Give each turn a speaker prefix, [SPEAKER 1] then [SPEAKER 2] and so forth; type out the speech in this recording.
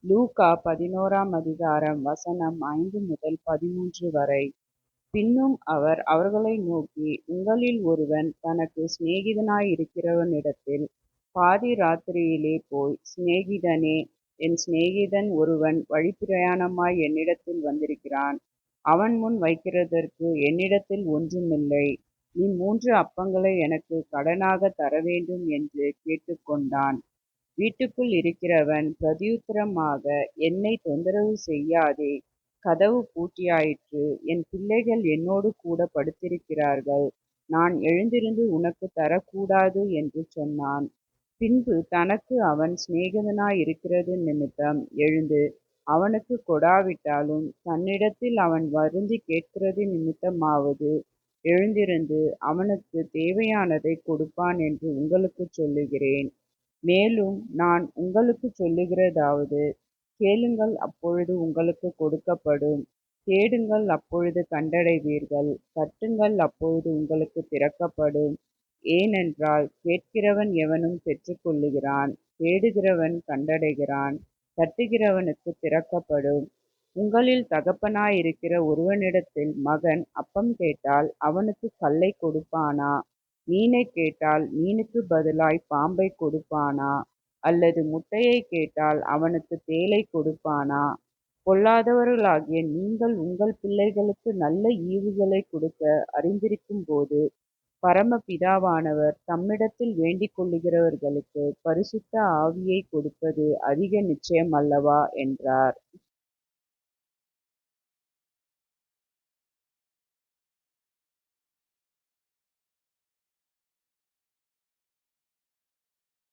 [SPEAKER 1] லூக்கா 11ஆம் அதிகாரம் வசனம் 5 முதல் 13 வரை. பின்னும் அவர் அவர்களை நோக்கி, உங்களில் ஒருவன் தனக்கு சிநேகிதனாயிருக்கிறவனிடத்தில் பாதி ராத்திரியிலே போய், சிநேகிதனே, என் சிநேகிதன் ஒருவன் வழிப்பிரயாணமாய் என்னிடத்தில் வந்திருக்கிறான். அவன் முன் வைக்கிறதற்கு என்னிடத்தில் ஒன்றுமில்லை. நீ 3 அப்பங்களை எனக்குக் கடனாகத் தரவேண்டும் என்று கேட்டுக்கொண்டான். வீட்டுக்குள் இருக்கிறவன் பிரதியுத்தரமாக, என்னைத் தொந்தரவு செய்யாதே, கதவு பூட்டியாயிற்று, என் பிள்ளைகள் என்னோடு கூட படுத்திருக்கிறார்கள், நான் எழுந்திருந்து உனக்குத் தரக்கூடாது என்று சொன்னான். பின்பு தனக்கு அவன் சிநேகிதனாயிருக்கிறது நிமித்தம் எழுந்து, அவனுக்குக் கொடாவிட்டாலும் தன்னிடத்தில் அவன் வருந்திக் கேட்கிறது நிமித்தமாவது எழுந்திருந்து அவனுக்குத் தேவையானதைக் கொடுப்பான் என்று உங்களுக்குச் சொல்லுகிறேன். மேலும் நான் உங்களுக்குச் சொல்லுகிறதாவது, கேளுங்கள் அப்பொழுது உங்களுக்குக் கொடுக்கப்படும், தேடுங்கள் அப்பொழுது கண்டடைவீர்கள், தட்டுங்கள் அப்பொழுது உங்களுக்குத் திறக்கப்படும். ஏனென்றால் கேட்கிறவன் எவனும் பெற்றுக்கொள்ளுகிறான், தேடுகிறவன் கண்டடைகிறான், தட்டுகிறவனுக்குத் திறக்கப்படும். உங்களில் தகப்பனாயிருக்கிற ஒருவனிடத்தில் மகன் அப்பம் கேட்டால் அவனுக்குக் கல்லைக் கொடுப்பானா? மீனைக் கேட்டால் மீனுக்குப் பதிலாய்ப் பாம்பைக் கொடுப்பானா? அல்லது முட்டையைக் கேட்டால் அவனுக்குத் தேளைக் கொடுப்பானா? பொல்லாதவர்களாகிய நீங்கள் உங்கள் பிள்ளைகளுக்கு நல்ல ஈவுகளைக் கொடுக்க அறிந்திருக்கும்போது, பரமபிதாவானவர் தம்மிடத்தில் வேண்டிக் கொள்ளுகிறவர்களுக்குப் பரிசுத்த ஆவியைக் கொடுப்பது அதிக நிச்சயம் அல்லவா? என்றார்.